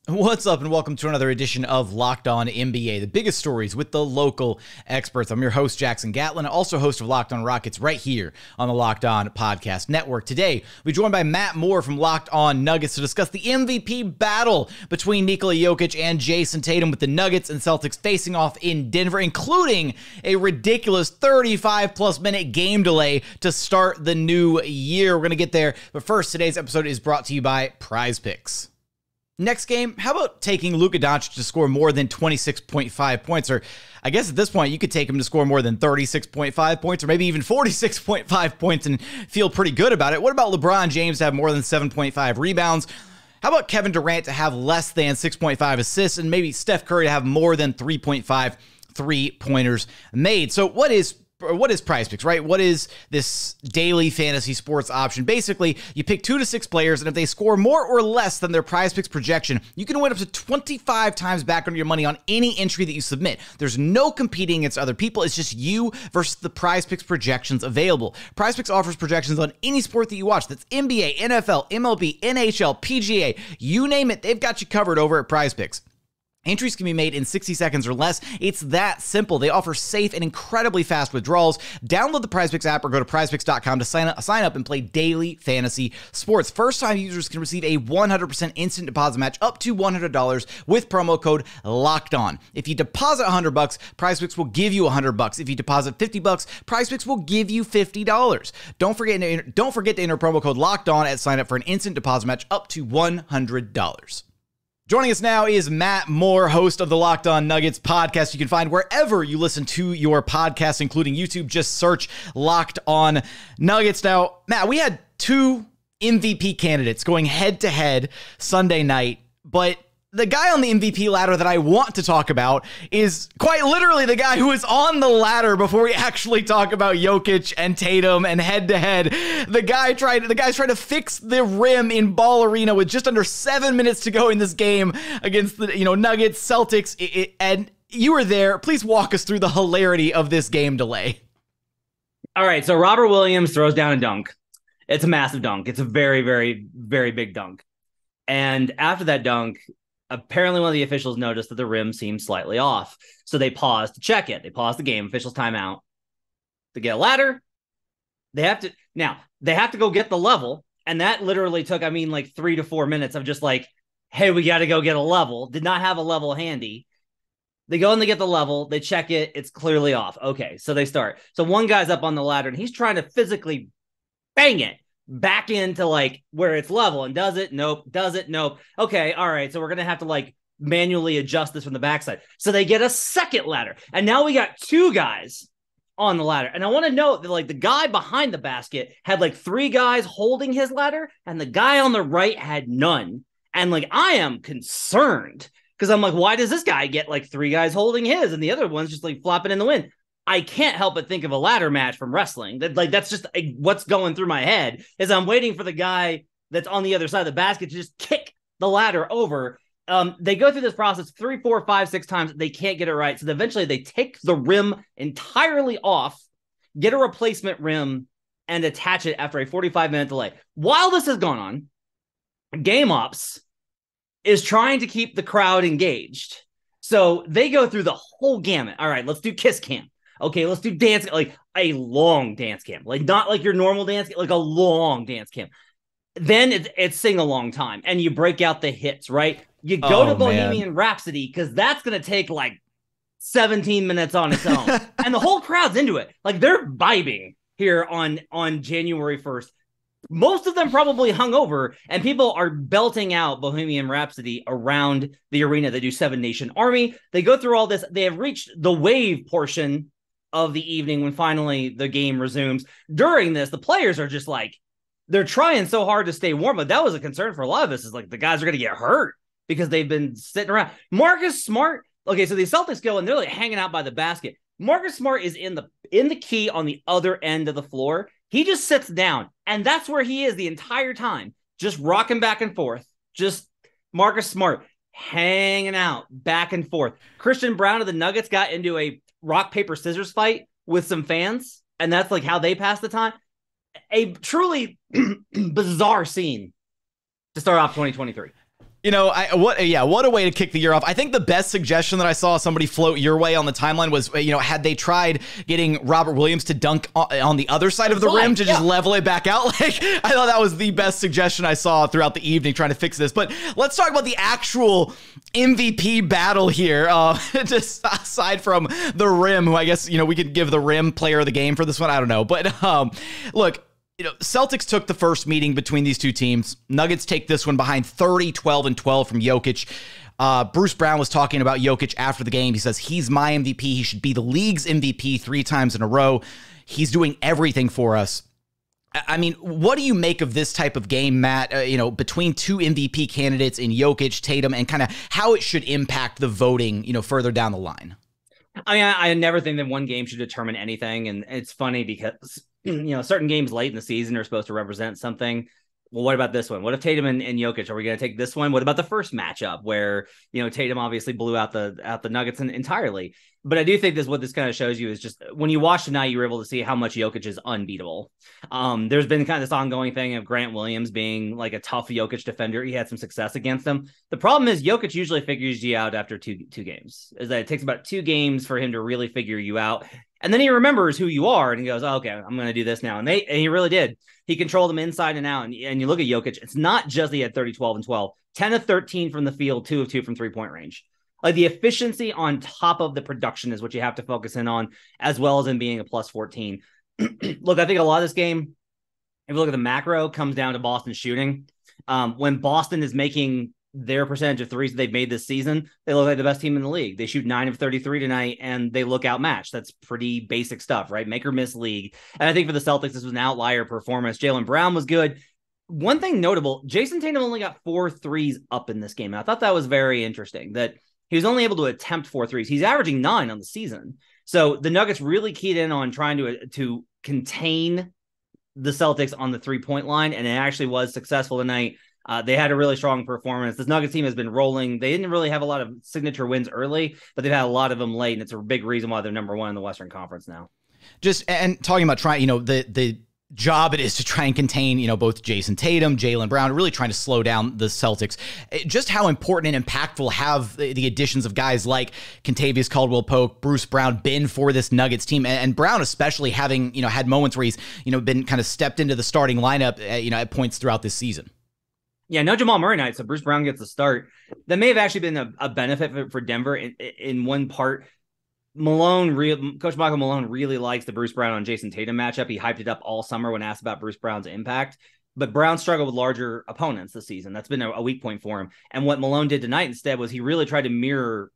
What's up, and welcome to another edition of Locked On NBA, the biggest stories with the local experts. I'm your host, Jackson Gatlin, also host of Locked On Rockets right here on the Locked On Podcast Network. Today, we're joined by Matt Moore from Locked On Nuggets to discuss the MVP battle between Nikola Jokic and Jayson Tatum, with the Nuggets and Celtics facing off in Denver, including a ridiculous 35-plus minute game delay to start the new year. We're going to get there, but first, today's episode is brought to you by Prize Picks. Next game, how about taking Luka Doncic to score more than 26.5 points? Or I guess at this point, you could take him to score more than 36.5 points or maybe even 46.5 points and feel pretty good about it. What about LeBron James to have more than 7.5 rebounds? How about Kevin Durant to have less than 6.5 assists and maybe Steph Curry to have more than 3.5 three-pointers made? So what is Prize Picks, right? What is this daily fantasy sports option? Basically, you pick 2 to 6 players, and if they score more or less than their Prize Picks projection, you can win up to 25 times back on your money on any entry that you submit. There's no competing against other people. It's just you versus the Prize Picks projections available. Prize Picks offers projections on any sport that you watch. That's NBA, NFL, MLB, NHL, PGA, you name it. They've got you covered over at Prize Picks. Entries can be made in 60 seconds or less. It's that simple. They offer safe and incredibly fast withdrawals. Download the PrizePicks app or go to prizepicks.com to sign up and play daily fantasy sports. First-time users can receive a 100% instant deposit match up to $100 with promo code LOCKEDON. If you deposit $100, PrizePicks will give you $100. If you deposit $50, PrizePicks will give you $50. Don't forget to enter promo code LOCKEDON at sign up for an instant deposit match up to $100. Joining us now is Matt Moore, host of the Locked On Nuggets podcast. You can find wherever you listen to your podcast, including YouTube. Just search Locked On Nuggets. Now, Matt, we had 2 MVP candidates going head-to-head Sunday night, but the guy on the MVP ladder that I want to talk about is quite literally the guy who is on the ladder before we actually talk about Jokic and Tatum and head-to-head. The guy's trying to fix the rim in Ball Arena with just under 7 minutes to go in this game against the Nuggets-Celtics. And you were there. Please walk us through the hilarity of this game delay. All right, so Robert Williams throws down a dunk. It's a massive dunk. It's a very, very, very big dunk. And after that dunk, apparently one of the officials noticed that the rim seemed slightly off. So they paused to check it. They paused the game, officials timeout. To get a ladder, they have to go get the level. And that literally took, 3 to 4 minutes of just like, hey, we got to go get a level. Did not have a level handy. They go and they get the level. They check it. It's clearly off. Okay, so they start. So one guy's up on the ladder and he's trying to physically bang it back into like where it's level, and does it? Nope. Does it? Nope. Okay. All right. So we're going to have to like manually adjust this from the backside. So they get a second ladder, and now we got 2 guys on the ladder. And I want to note that like the guy behind the basket had like 3 guys holding his ladder, and the guy on the right had none. And like, I am concerned because I'm like, why does this guy get like 3 guys holding his and the other one's just like flopping in the wind? I can't help but think of a ladder match from wrestling. That's just what's going through my head is I'm waiting for the guy that's on the other side of the basket to just kick the ladder over. They go through this process 3, 4, 5, 6 times. They can't get it right. So eventually they take the rim entirely off, get a replacement rim, and attach it after a 45-minute delay. While this has gone on, Game Ops is trying to keep the crowd engaged. So they go through the whole gamut. All right, let's do kiss cam. Okay, let's do dance, like a long dance cam, like not like your normal dance, like a long dance cam. Then it's sing a long time, and you break out the hits, right? You go to Bohemian Rhapsody because that's going to take like 17 minutes on its own. And the whole crowd's into it. Like they're vibing here on January 1st. Most of them probably hungover, and people are belting out Bohemian Rhapsody around the arena. They do 7 Nation Army. They go through all this. They have reached the wave portion of the evening when finally the game resumes. During this, the players are just like, they're trying so hard to stay warm, but that was a concern for a lot of us, is like the guys are going to get hurt because they've been sitting around. Marcus Smart, okay, so the Celtics go and they're like hanging out by the basket. Marcus Smart is in the key on the other end of the floor. He just sits down, and that's where he is the entire time, just rocking back and forth. Just Marcus Smart hanging out back and forth. Christian Brown of the Nuggets got into a rock, paper, scissors fight with some fans, and that's like how they pass the time. A truly bizarre scene to start off 2023. What a way to kick the year off. I think the best suggestion that I saw somebody float your way on the timeline was, had they tried getting Robert Williams to dunk on the other side of the rim to just level it back out. Like, I thought that was the best suggestion I saw throughout the evening trying to fix this. But let's talk about the actual MVP battle here. Just aside from the rim, who I guess, we could give the rim player of the game for this one. I don't know. But look, Celtics took the first meeting between these two teams. Nuggets take this one behind 30, 12, and 12 from Jokic. Bruce Brown was talking about Jokic after the game. He says, he's my MVP. He should be the league's MVP 3 times in a row. He's doing everything for us. I mean, what do you make of this type of game, Matt, between two MVP candidates in Jokic, Tatum, and kind of how it should impact the voting, further down the line? I mean, I never think that one game should determine anything. And it's funny because certain games late in the season are supposed to represent something. Well, what about this one? What if Tatum and Jokic, are we going to take this one? What about the first matchup where, Tatum obviously blew out the Nuggets entirely? But I do think what this kind of shows you is just when you watch tonight, you were able to see how much Jokic is unbeatable. There's been kind of this ongoing thing of Grant Williams being like a tough Jokic defender. He had some success against him. The problem is Jokic usually figures you out after two games. Is that it takes about 2 games for him to really figure you out. And then he remembers who you are and he goes, okay, I'm going to do this now. And he really did. He controlled them inside and out. And you look at Jokic, it's not just he had 30, 12, and 12, 10 of 13 from the field, 2 of 2 from 3-point range. Like the efficiency on top of the production is what you have to focus in on, as well as in being a plus 14. Look, I think a lot of this game, if you look at the macro, comes down to Boston shooting. When Boston is making their percentage of threes that they've made this season, they look like the best team in the league. They shoot 9 of 33 tonight, and they look outmatched. That's pretty basic stuff, right? Make or miss league. And I think for the Celtics, this was an outlier performance. Jaylen Brown was good. One thing notable, Jayson Tatum only got 4 threes up in this game. And I thought that was very interesting, that he was only able to attempt 4 threes. He's averaging 9 on the season. So the Nuggets really keyed in on trying to contain the Celtics on the 3-point line, and it actually was successful tonight. They had a really strong performance. This Nuggets team has been rolling. They didn't really have a lot of signature wins early, but they've had a lot of them late, and it's a big reason why they're number 1 in the Western Conference now. And talking about trying, the job it is to try and contain, both Jayson Tatum, Jaylen Brown, really trying to slow down the Celtics. Just how important and impactful have the additions of guys like Kentavious Caldwell-Pope, Bruce Brown been for this Nuggets team, and Brown especially having, had moments where he's, been kind of stepped into the starting lineup, at points throughout this season. Yeah, no Jamal Murray night, so Bruce Brown gets the start. That may have actually been a benefit for Denver in one part. Coach Michael Malone really likes the Bruce Brown and Jayson Tatum matchup. He hyped it up all summer when asked about Bruce Brown's impact. But Brown struggled with larger opponents this season. That's been a weak point for him. And what Malone did tonight instead was he really tried to mirror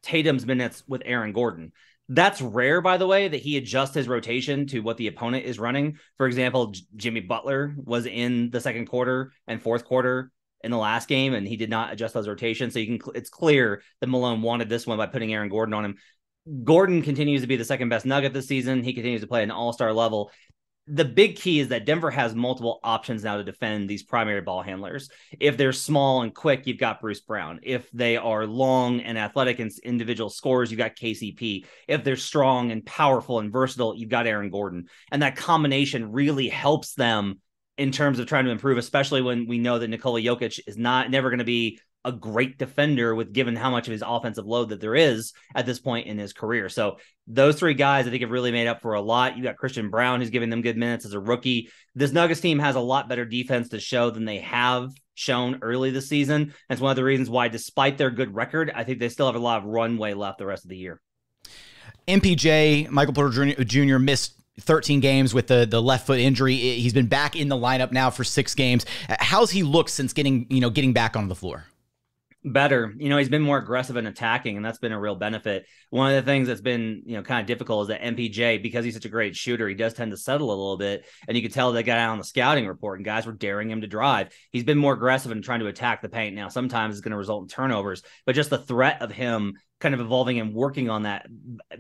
Tatum's minutes with Aaron Gordon. That's rare, by the way, that he adjusts his rotation to what the opponent is running. For example, Jimmy Butler was in the second quarter and fourth quarter in the last game, and he did not adjust those rotations. So it's clear that Malone wanted this one by putting Aaron Gordon on him. Gordon continues to be the second best Nugget this season. He continues to play at an all-star level. The big key is that Denver has multiple options now to defend these primary ball handlers. If they're small and quick, you've got Bruce Brown. If they are long and athletic and individual scorers, you've got KCP. If they're strong and powerful and versatile, you've got Aaron Gordon. And that combination really helps them in terms of trying to improve, especially when we know that Nikola Jokic is never going to be a great defender with given how much of his offensive load that there is at this point in his career. So those 3 guys, I think, have really made up for a lot. You got Christian Brown, who's giving them good minutes as a rookie. This Nuggets team has a lot better defense to show than they have shown early this season. That's one of the reasons why, despite their good record, I think they still have a lot of runway left the rest of the year. MPJ, Michael Porter Jr. missed 13 games with the left foot injury. He's been back in the lineup now for 6 games. How's he looked since getting back on the floor? Better. He's been more aggressive in attacking, and that's been a real benefit. One of the things that's been, kind of difficult is that MPJ, because he's such a great shooter, he does tend to settle a little bit. And you could tell that guy out on the scouting report, and guys were daring him to drive. He's been more aggressive in trying to attack the paint. Now, sometimes it's going to result in turnovers, but just the threat of him kind of evolving and working on that,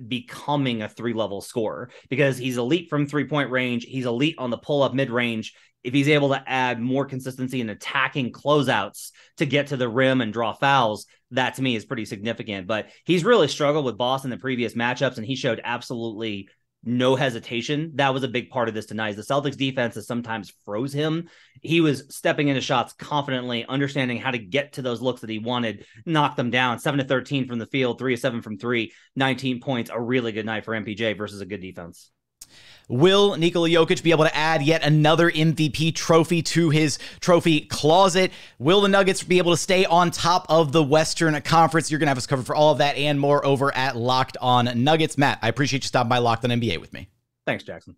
becoming a 3-level scorer, because he's elite from 3-point range. He's elite on the pull-up mid-range. If he's able to add more consistency in attacking closeouts to get to the rim and draw fouls, that to me is pretty significant. But he's really struggled with Boston in the previous matchups, and he showed absolutely no hesitation. That was a big part of this tonight. The Celtics defense has sometimes froze him. He was stepping into shots confidently, understanding how to get to those looks that he wanted, knock them down. 7-13 from the field, 3-7 from 3, 19 points. A really good night for MPJ versus a good defense. Will Nikola Jokic be able to add yet another MVP trophy to his trophy closet? Will the Nuggets be able to stay on top of the Western Conference? You're going to have us covered for all of that and more over at Locked On Nuggets. Matt, I appreciate you stopping by Locked On NBA with me. Thanks, Jackson.